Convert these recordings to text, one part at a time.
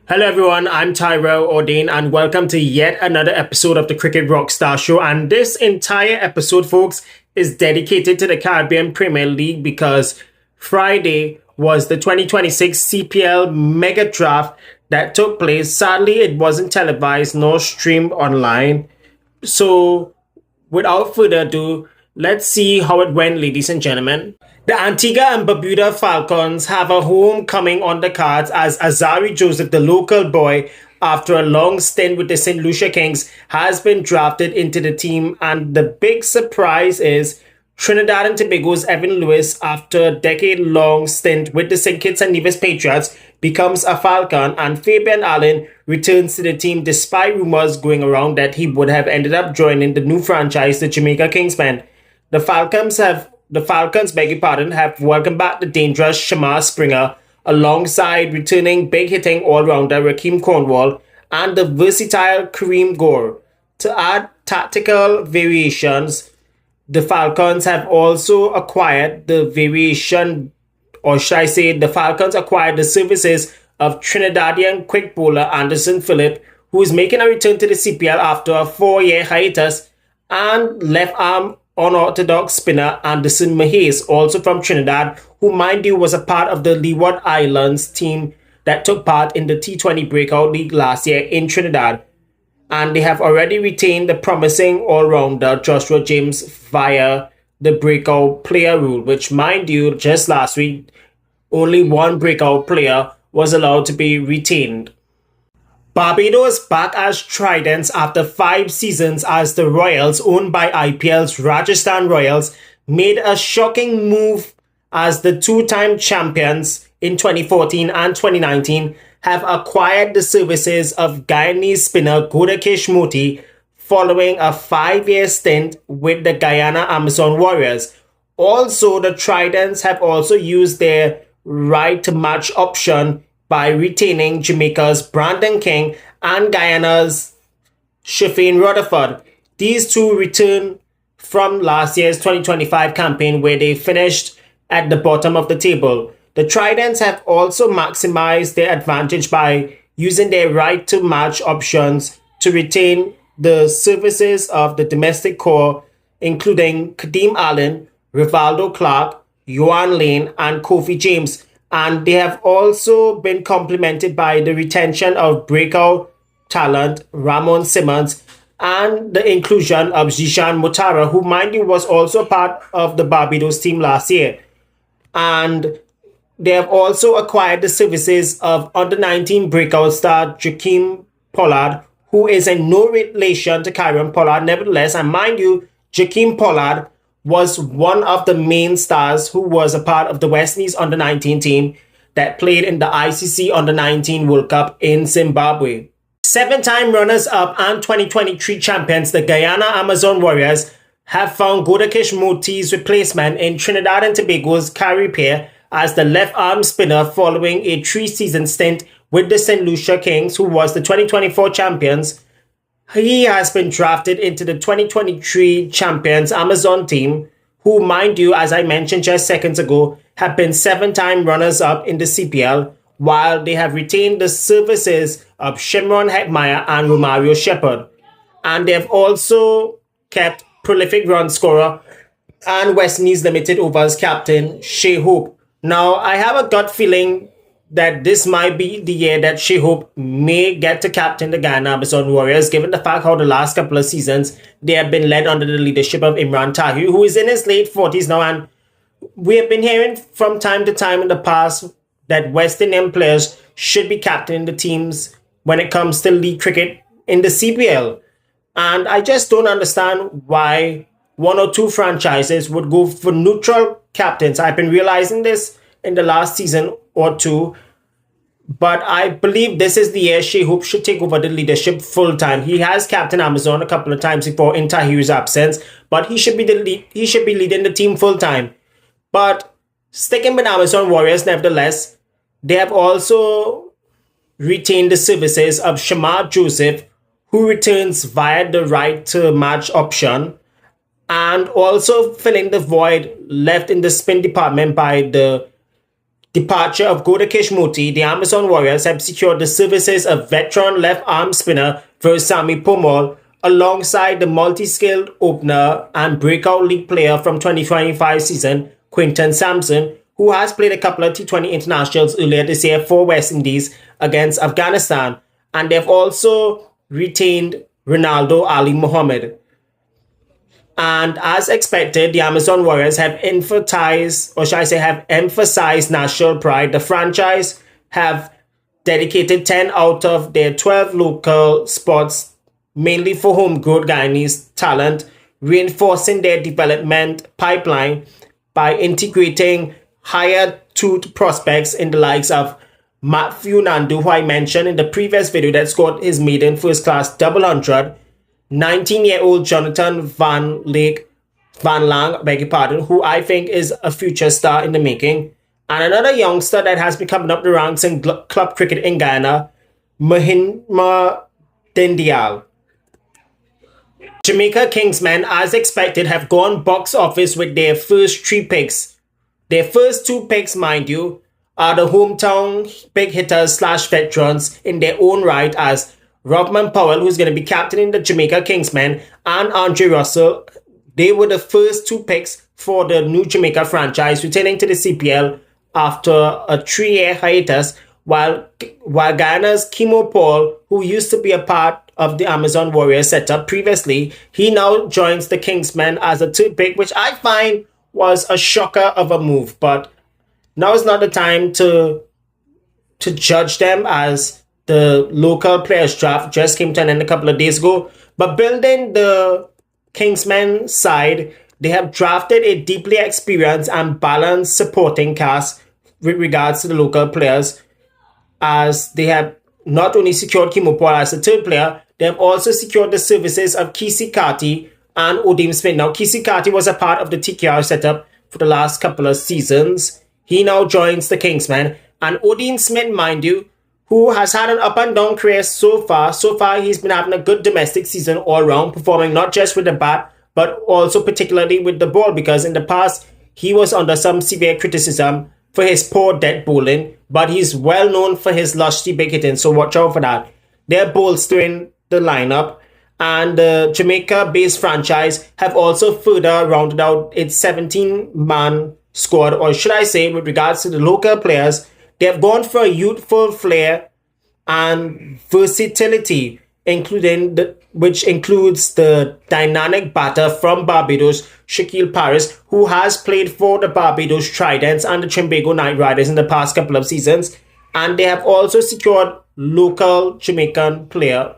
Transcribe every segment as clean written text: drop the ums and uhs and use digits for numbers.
Hello everyone, I'm Tyrell Ordain and welcome to yet another episode of the Cricket Rockstar Show. And this entire episode, folks, is dedicated to the Caribbean Premier League because Friday was the 2026 CPL Mega Draft that took place. Sadly, it wasn't televised nor streamed online. So without further ado, let's see how it went, ladies and gentlemen. The Antigua and Barbuda Falcons have a homecoming on the cards as Azari Joseph, the local boy, after a long stint with the St. Lucia Kings, has been drafted into the team. And the big surprise is Trinidad and Tobago's Evan Lewis, after a decade-long stint with the St. Kitts and Nevis Patriots, becomes a Falcon, and Fabian Allen returns to the team despite rumors going around that he would have ended up joining the new franchise, the Jamaica Kingsmen. The Falcons, have welcomed back the dangerous Shamar Springer alongside returning big-hitting all-rounder Rakeem Cornwall and the versatile Kareem Gore. To add tactical variations, the Falcons have also acquired the Falcons acquired the services of Trinidadian quick bowler Anderson Phillip, who is making a return to the CPL after a 4-year hiatus, and left-arm unorthodox spinner Anderson Mahays, also from Trinidad, who, mind you, was a part of the Leeward Islands team that took part in the T20 Breakout League last year in Trinidad. And they have already retained the promising all-rounder Joshua James via the breakout player rule, which, mind you, just last week, only one breakout player was allowed to be retained. Barbados back as Tridents after 5 seasons as the Royals, owned by IPL's Rajasthan Royals, made a shocking move as the two-time champions in 2014 and 2019 have acquired the services of Guyanese spinner Godakish Motie following a 5-year stint with the Guyana Amazon Warriors. Also, the Tridents have also used their right to match option by retaining Jamaica's Brandon King and Guyana's Shafane Rutherford. These two return from last year's 2025 campaign where they finished at the bottom of the table. The Tridents have also maximized their advantage by using their right to match options to retain the services of the domestic core, including Kadeem Allen, Rivaldo Clark, Yohan Lane, and Kofi James. And they have also been complemented by the retention of breakout talent Ramon Simmons and the inclusion of Zishan Mutara, who, mind you, was also part of the Barbados team last year. And they have also acquired the services of under-19 breakout star Jakeem Pollard, who is in no relation to Kyron Pollard. Nevertheless, and mind you, Jakeem Pollard was one of the main stars who was a part of the West Indies under-19 team that played in the ICC under-19 World Cup in Zimbabwe. 7-time runners-up and 2023 champions, the Guyana Amazon Warriors, have found Godakish Motie's replacement in Trinidad and Tobago's Carey Pear as the left-arm spinner following a 3-season stint with the St. Lucia Kings, who was the 2024 champions. He has been drafted into the 2023 champions Amazon team, who, mind you, as I mentioned just seconds ago, have been 7-time runners-up in the CPL, while they have retained the services of Shimron Hetmeyer and Romario Shepherd. And they have also kept prolific run scorer and West Indies Limited Overs captain Shea Hope. Now, I have a gut feeling that this might be the year that Shea Hope may get to captain the Guyana Amazon Warriors, given the fact how the last couple of seasons they have been led under the leadership of Imran Tahir, who is in his late 40s now. And we have been hearing from time to time in the past that West Indian players should be captaining the teams when it comes to league cricket in the CPL. And I just don't understand why one or two franchises would go for neutral captains. I've been realizing this in the last season or two, but I believe this is the year Shea Hope should take over the leadership full-time. He has captained Amazon a couple of times before in Tahir's absence, but he should be leading the team full-time. But sticking with Amazon Warriors, nevertheless, they have also retained the services of Shamar Joseph, who returns via the right to match option, and also filling the void left in the spin department by the departure of Motie, the Amazon Warriors have secured the services of veteran left-arm spinner Versami Powell, alongside the multi-skilled opener and breakout league player from 2025 season, Quinton Sampson, who has played a couple of T20 internationals earlier this year for West Indies against Afghanistan. And they've also retained Ronaldo Ali Mohammed. And as expected, the Amazon Warriors have emphasized national pride. The franchise have dedicated 10 out of their 12 local spots, mainly for homegrown Guyanese talent, reinforcing their development pipeline by integrating higher-tooled prospects in the likes of Matthew Nandu, who I mentioned in the previous video, that scored his maiden first-class double hundred, 19-year-old Jonathan Van Lang, who I think is a future star in the making, and another youngster that has been coming up the ranks in club cricket in Guyana, Mahima Dendial. Jamaica Kingsmen, as expected, have gone box office with their first 3 picks. Their first 2 picks, mind you, are the hometown big hitters / veterans in their own right, as Rodman Powell, who's going to be captaining the Jamaica Kingsmen, and Andre Russell. They were the first 2 picks for the new Jamaica franchise, returning to the CPL after a 3-year hiatus, while Guyana's Kimo Paul, who used to be a part of the Amazon Warriors setup previously, he now joins the Kingsmen as a 3rd pick, which I find was a shocker of a move. But now is not the time to judge them, as the local players draft just came to an end a couple of days ago. But building the Kingsmen side, they have drafted a deeply experienced and balanced supporting cast with regards to the local players, as they have not only secured Kimo Paul as a 3rd player, they have also secured the services of Kisi Kati and Odim Smith. Now, Kisi Kati was a part of the TKR setup for the last couple of seasons. He now joins the Kingsmen. And Odim Smith, mind you, who has had an up and down career so far. So far, he's been having a good domestic season all round, performing not just with the bat, but also particularly with the ball, because in the past, he was under some severe criticism for his poor dead bowling, but he's well known for his lusty big hitting, so watch out for that. They're bolstering the lineup, and the Jamaica-based franchise have also further rounded out its 17-man squad, or should I say, with regards to the local players, they have gone for a youthful flair and versatility, which includes the dynamic batter from Barbados, Shaquille Paris, who has played for the Barbados Tridents and the Trinbago Knight Riders in the past couple of seasons. And they have also secured local Jamaican player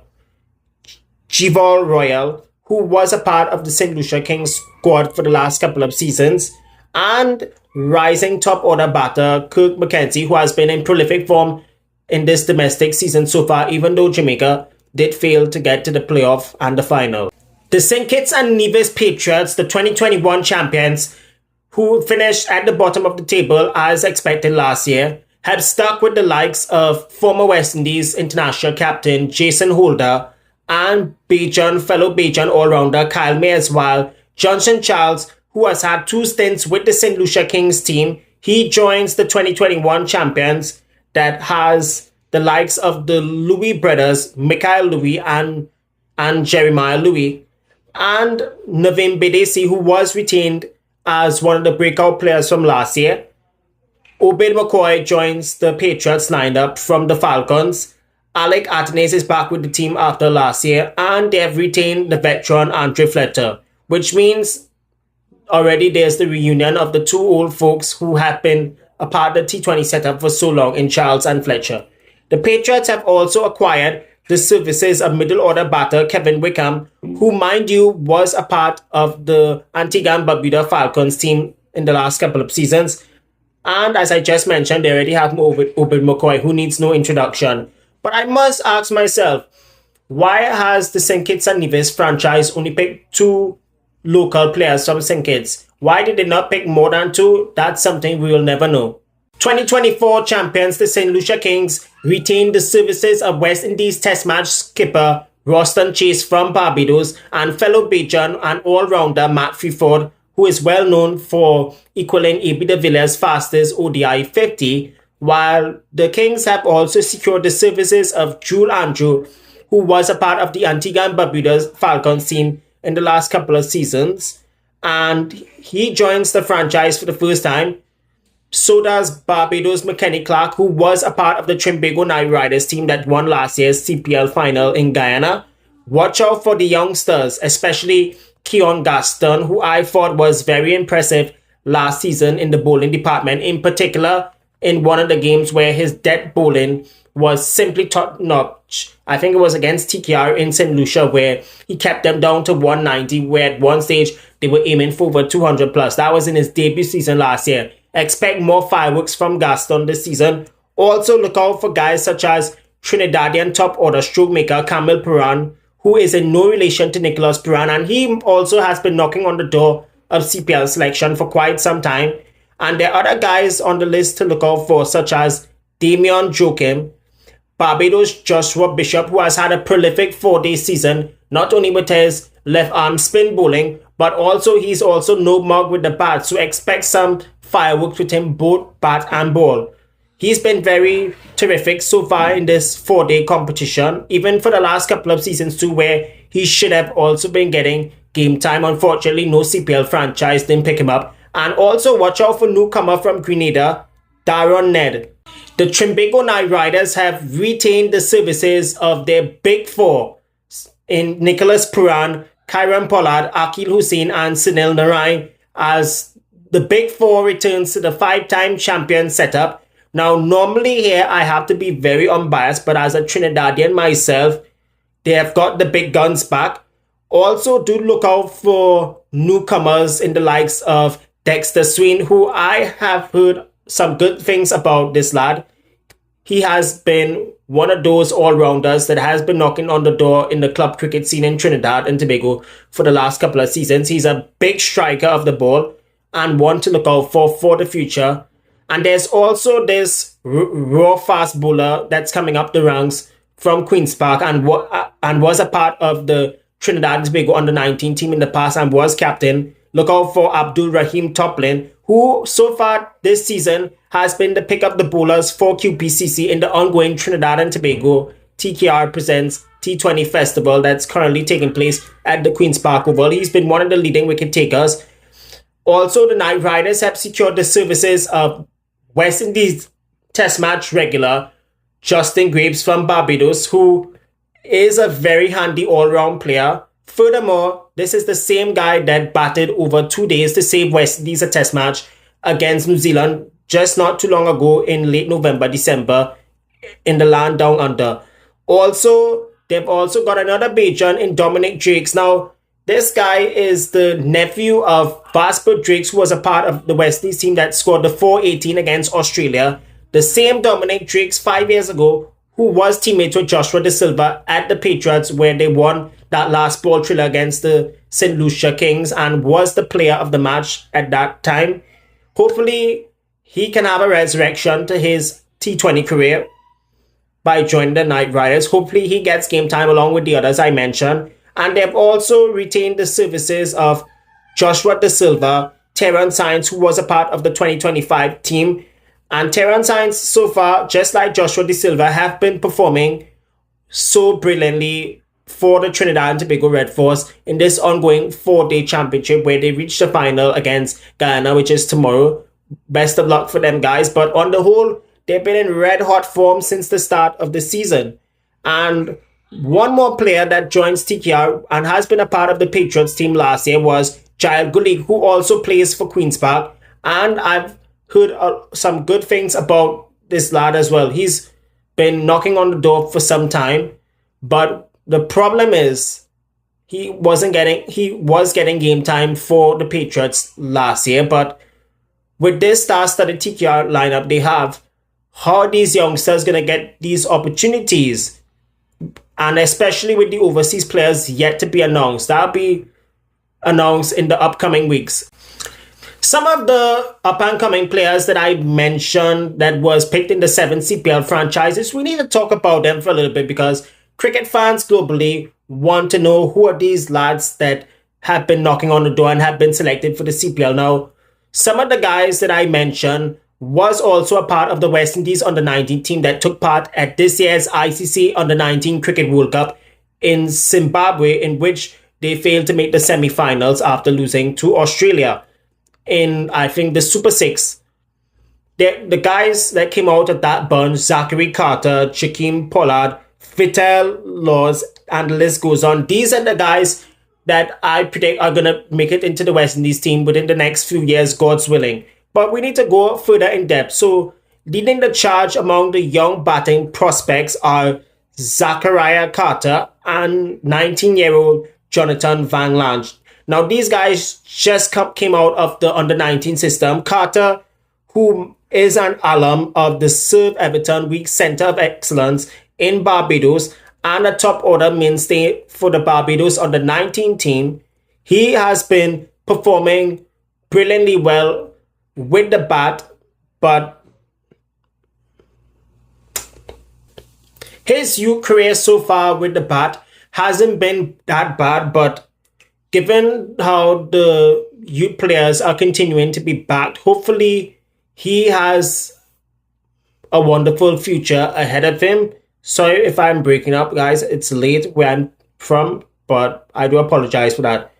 Jival Royal, who was a part of the St. Lucia Kings squad for the last couple of seasons, and rising top order batter Kirk McKenzie, who has been in prolific form in this domestic season so far, even though Jamaica did fail to get to the playoff and the final. The St. Kitts and Nevis Patriots, the 2021 champions, who finished at the bottom of the table as expected last year, had stuck with the likes of former West Indies international captain Jason Holder and fellow Bajan all-rounder Kyle May, as well. Johnson Charles, who has had 2 stints with the St. Lucia Kings team, he joins the 2021 champions that has the likes of the Louis brothers, Mikhail Louis and Jeremiah Louis, and Naveen Bedesi, who was retained as one of the breakout players from last year. Obed McCoy joins the Patriots lineup from the Falcons. Alec Atenes is back with the team after last year, and they have retained the veteran Andre Fletcher, which means already there's the reunion of the 2 old folks who have been a part of the T20 setup for so long in Charles and Fletcher. The Patriots have also acquired the services of middle order batter Kevin Wickham, who, mind you, was a part of the Antigua and Barbuda Falcons team in the last couple of seasons. And as I just mentioned, they already have Obed McCoy, who needs no introduction. But I must ask myself, why has the St. Kitts and Nevis franchise only picked 2 local players from St. Kitts? Why did they not pick more than 2? That's something we will never know. 2024 champions, the St. Lucia Kings, retained the services of West Indies Test match skipper Roston Chase from Barbados and fellow Bajan and all-rounder Matt Freeford, who is well known for equaling AB de Villiers' fastest ODI 50, while the Kings have also secured the services of Jules Andrew, who was a part of the Antigua and Barbuda Falcons team in the last couple of seasons. And he joins the franchise for the first time. So does Barbados' McKenny Clark, who was a part of the Trinbago Night Riders team that won last year's CPL final in Guyana. Watch out for the youngsters, especially Keon Gaston, who I thought was very impressive last season in the bowling department, in particular in one of the games where his dead bowling was simply top-notch. I think it was against TKR in St. Lucia, where he kept them down to 190, where at one stage they were aiming for over 200 plus. That was in his debut season last year. Expect more fireworks from Gaston this season. Also look out for guys such as Trinidadian top order stroke maker Camille Perrin, who is in no relation to Nicholas Perrin, and he also has been knocking on the door of CPL selection for quite some time. And there are other guys on the list to look out for, such as Damian Joachim, Barbados Joshua Bishop, who has had a prolific 4-day season, not only with his left arm spin bowling, but also he's also no mug with the bat, so expect some fireworks with him both bat and ball. He's been very terrific so far in this 4-day competition, even for the last couple of seasons too, where he should have also been getting game time. Unfortunately, no CPL franchise didn't pick him up. And also watch out for newcomer from Grenada, Daron Ned. The Trinbago Night Riders have retained the services of their big four in Nicholas Perrin, Kyron Pollard, Akil Hussain, and Sunil Narain, as the big four returns to the 5-time champion setup. Now, normally here I have to be very unbiased, but as a Trinidadian myself, they have got the big guns back. Also, do look out for newcomers in the likes of Dexter Sween, who I have heard some good things about this lad. He has been one of those all-rounders that has been knocking on the door in the club cricket scene in Trinidad and Tobago for the last couple of seasons. He's a big striker of the ball and one to look out for the future. And there's also this raw fast bowler that's coming up the ranks from Queen's Park and was a part of the Trinidad and Tobago under-19 team in the past and was captain. Look out for Abdul Rahim Toplin, who so far this season has been the pick up the bowlers for QPCC in the ongoing Trinidad and Tobago TKR Presents T20 Festival that's currently taking place at the Queen's Park Oval. He's been one of the leading wicket takers. Also, the Night Riders have secured the services of West Indies Test match regular Justin Graves from Barbados, who is a very handy all-round player. Furthermore, this is the same guy that batted over 2 days to save West Indies a test match against New Zealand just not too long ago in late November, December in the land down under. Also, they've also got another Bajan in Dominic Drakes. Now, this guy is the nephew of Vasper Drakes, who was a part of the West Indies team that scored the 418 against Australia. The same Dominic Drakes 5 years ago, who was teammate with Joshua De Silva at the Patriots, where they won that last ball thriller against the St. Lucia Kings and was the player of the match at that time. Hopefully, he can have a resurrection to his T20 career by joining the Night Riders. Hopefully, he gets game time along with the others I mentioned. And they've also retained the services of Joshua De Silva, Terran Science, who was a part of the 2025 team. And Terran Science, so far, just like Joshua De Silva, have been performing so brilliantly for the Trinidad and Tobago Red Force in this ongoing 4-day championship where they reached the final against Guyana, which is tomorrow. Best of luck for them, guys. But on the whole, they've been in red-hot form since the start of the season. And one more player that joins TKR and has been a part of the Patriots team last year was Jael Gulik, who also plays for Queen's Park. And I've heard some good things about this lad as well. He's been knocking on the door for some time, but the problem is he was getting game time for the Patriots last year, but with this star-studded TKR lineup they have, how are these youngsters going to get these opportunities? And especially with the overseas players yet to be announced. That'll be announced in the upcoming weeks. Some of the up-and-coming players that I mentioned that was picked in the 7 CPL franchises, we need to talk about them for a little bit because cricket fans globally want to know who are these lads that have been knocking on the door and have been selected for the CPL. Now, some of the guys that I mentioned was also a part of the West Indies under-19 team that took part at this year's ICC under-19 Cricket World Cup in Zimbabwe, in which they failed to make the semi-finals after losing to Australia in, I think, the Super 6. The guys that came out of that bunch, Zachary Carter, Jakeem Pollard, Vital Laws, and the list goes on. These are the guys that I predict are going to make it into the West Indies team within the next few years, God's willing. But we need to go further in depth. So leading the charge among the young batting prospects are Zachariah Carter and 19-year-old Jonathan Van Lange. Now, these guys just came out of the under-19 system. Carter, who is an alum of the Serve Everton Week Centre of Excellence in Barbados and a top order mainstay for the Barbados under-19 team, he has been performing brilliantly well with the bat, but his youth career so far with the bat hasn't been that bad. But given how the youth players are continuing to be backed, hopefully he has a wonderful future ahead of him. Sorry if I'm breaking up, guys. It's late where I'm from, but I do apologize for that.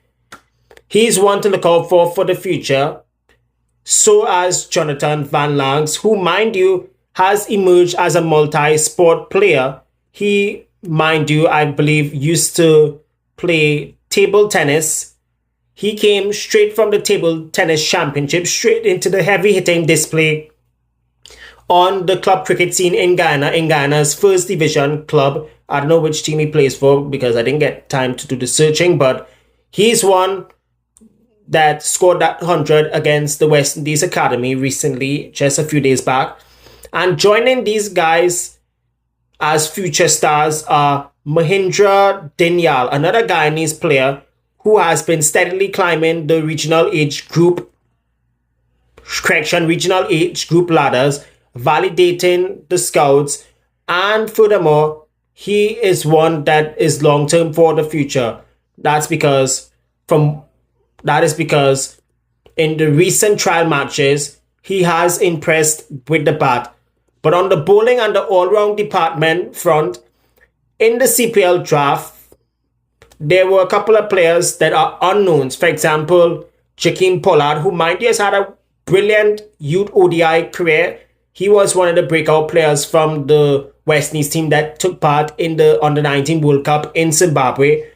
He's one to look out for the future. So as Jonathan Van Lange, who, mind you, has emerged as a multi-sport player. He, mind you, I believe, used to play table tennis. He came straight from the table tennis championship, straight into the heavy-hitting display on the club cricket scene in Ghana, in Ghana's first division club. I don't know which team he plays for because I didn't get time to do the searching, but he's one that scored that 100 against the West Indies Academy recently, just a few days back. And joining these guys as future stars are Mahindra Dinyal, another Guyanese player who has been steadily climbing the regional age group ladders, validating the scouts, and furthermore, he is one that is long-term for the future. That is because in the recent trial matches, he has impressed with the bat. But on the bowling and the all-round department front, in the CPL draft, there were a couple of players that are unknowns. For example, Jakeem Pollard, who, mind you, has had a brilliant youth ODI career. He was one of the breakout players from the West Indies team that took part in the Under-19 World Cup in Zimbabwe.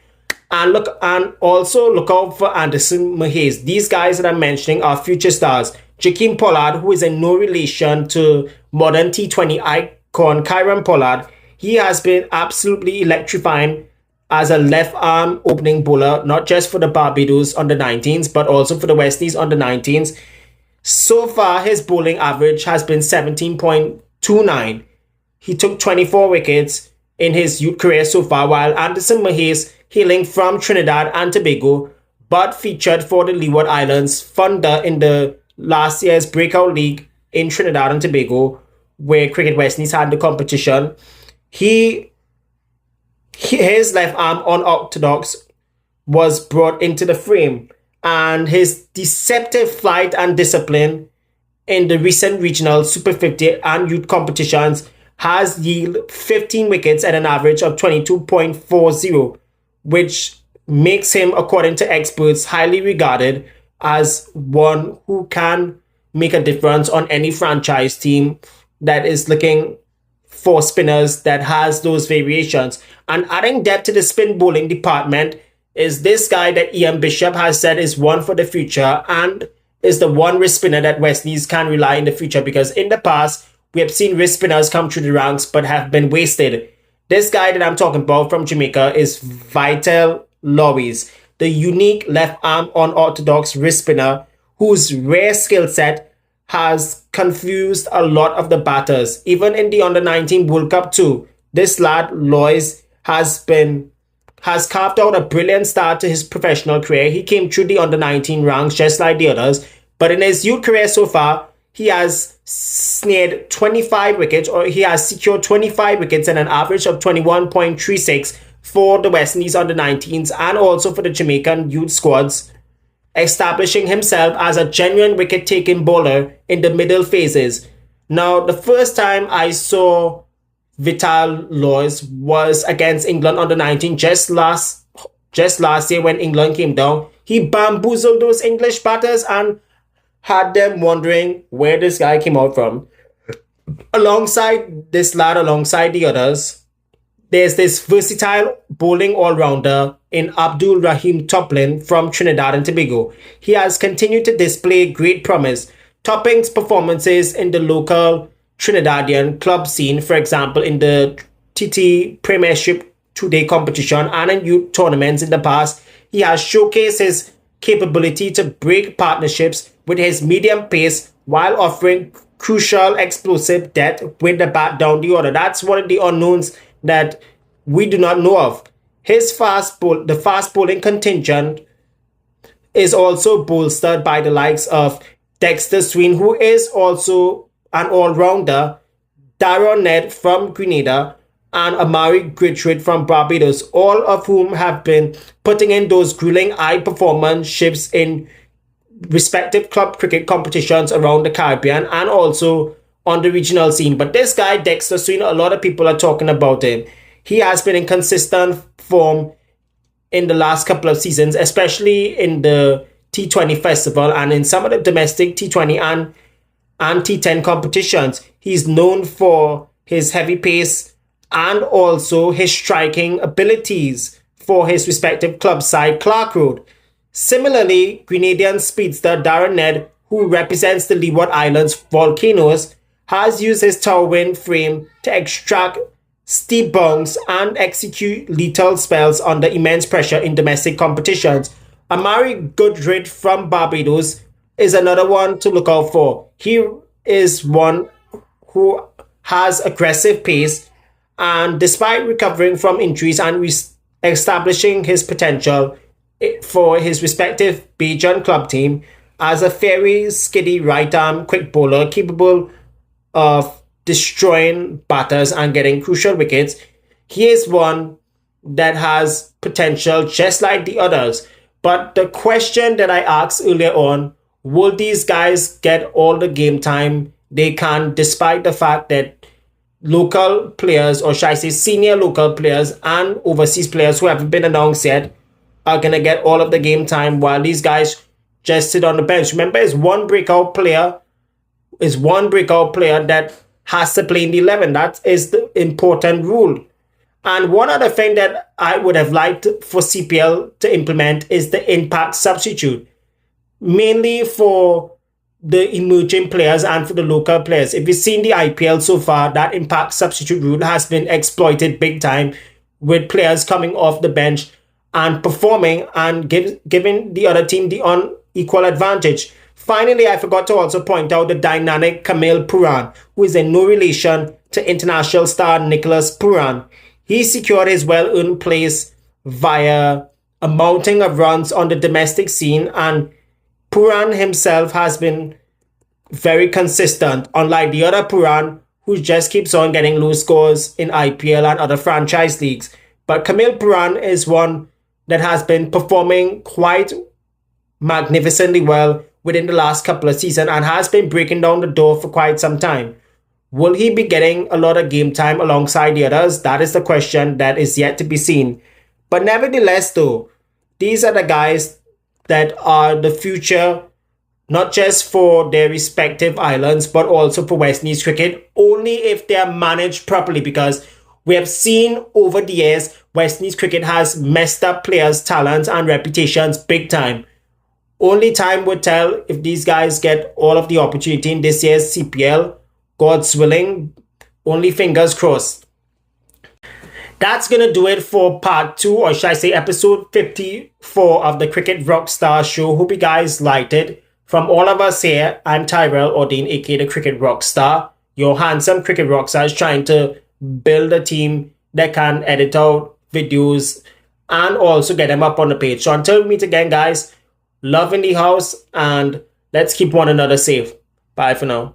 And also look out for Anderson Mahez. These guys that I'm mentioning are future stars. Jakeem Pollard, who is in no relation to modern T20 icon Kyron Pollard, he has been absolutely electrifying as a left-arm opening bowler, not just for the Barbados under-19s, but also for the West Indies under-19s. So far, his bowling average has been 17.29. He took 24 wickets in his youth career so far, while Anderson Mahez, hailing from Trinidad and Tobago, but featured for the Leeward Islands Thunder in the last year's breakout league in Trinidad and Tobago, where Cricket West Indies had the competition. His left arm unorthodox was brought into the frame, and his deceptive flight and discipline in the recent regional Super 50 and youth competitions has yielded 15 wickets at an average of 22.40, which makes him, according to experts, highly regarded as one who can make a difference on any franchise team that is looking for spinners that has those variations. And adding depth to the spin bowling department is this guy that Ian Bishop has said is one for the future and is the one wrist spinner that West Indies can rely in the future, because in the past, we have seen wrist spinners come through the ranks but have been wasted. This guy that I'm talking about from Jamaica is Vital Laws, the unique left-arm unorthodox wrist spinner whose rare skill set has confused a lot of the batters. Even in the Under-19 World Cup too, this lad, Lois, has carved out a brilliant start to his professional career. He came through the Under-19 ranks just like the others, but in his youth career so far, he has secured 25 wickets at an average of 21.36 for the West Indies under-19s and also for the Jamaican youth squads, establishing himself as a genuine wicket-taking bowler in the middle phases. Now, the first time I saw Vital Lois was against England under-19 just last year when England came down. He bamboozled those English batters and had them wondering where this guy came out from. Alongside the others, there's this versatile bowling all-rounder in Abdul Rahim Toplin from Trinidad and Tobago. He has continued to display great promise, topping performances in the local Trinidadian club scene, for example, in the TT Premiership 2-day competition and in youth tournaments in the past. He has showcased his capability to break partnerships with his medium pace while offering crucial explosive depth with the bat down the order. That's one of the unknowns that we do not know of. The fast bowling contingent is also bolstered by the likes of Dexter Sween, who is also an all-rounder, Darren Ned from Grenada, and Amari Gritchwood from Barbados, all of whom have been putting in those grueling eye performance shifts in respective club cricket competitions around the Caribbean and also on the regional scene. But this guy, Dexter Sween, a lot of people are talking about him. He has been in consistent form in the last couple of seasons, especially in the T20 festival and in some of the domestic T20 and T10 competitions. He's known for his heavy pace and also his striking abilities for his respective club side, Clark Road. Similarly, Grenadian speedster Darren Ned, who represents the Leeward Islands Volcanoes, has used his tailwind frame to extract steep bounds and execute lethal spells under immense pressure in domestic competitions. Amari Goodrid from Barbados is another one to look out for. He is one who has aggressive pace, and despite recovering from injuries and establishing his potential for his respective Bajan club team as a very skiddy right-arm quick bowler capable of destroying batters and getting crucial wickets, he is one that has potential just like the others. But the question that I asked earlier on, will these guys get all the game time they can, despite the fact that local players, or should I say senior local players and overseas players who haven't been announced yet, are going to get all of the game time while these guys just sit on the bench? Remember, it's one breakout player that has to play in the 11. That is the important rule. And one other thing that I would have liked for CPL to implement is the impact substitute, mainly for the emerging players and for the local players. If you've seen the IPL so far, that impact substitute rule has been exploited big time, with players coming off the bench and performing and giving the other team the unequal advantage. Finally, I forgot to also point out the dynamic Camille Puran, who is in no relation to international star Nicholas Puran. He secured his well-earned place via a mounting of runs on the domestic scene, and Puran himself has been very consistent, unlike the other Puran, who just keeps on getting low scores in IPL and other franchise leagues. But Camille Puran is one that has been performing quite magnificently well within the last couple of seasons and has been breaking down the door for quite some time. Will he be getting a lot of game time alongside the others? That is the question that is yet to be seen. But nevertheless, though, these are the guys that are the future, not just for their respective islands, but also for West Indies cricket, only if they are managed properly, because we have seen over the years, West Indies cricket has messed up players' talents and reputations big time. Only time would tell if these guys get all of the opportunity in this year's CPL. God's willing, only fingers crossed. That's going to do it for part 2, or should I say episode 54 of the Cricket Rockstar Show. Hope you guys liked it. From all of us here, I'm Tyrell Ordine, aka the Cricket Rockstar. Your handsome Cricket Rockstar is trying to build a team that can edit out videos and also get them up on the page. So until we meet again, guys, love in the house, and let's keep one another safe. Bye for now.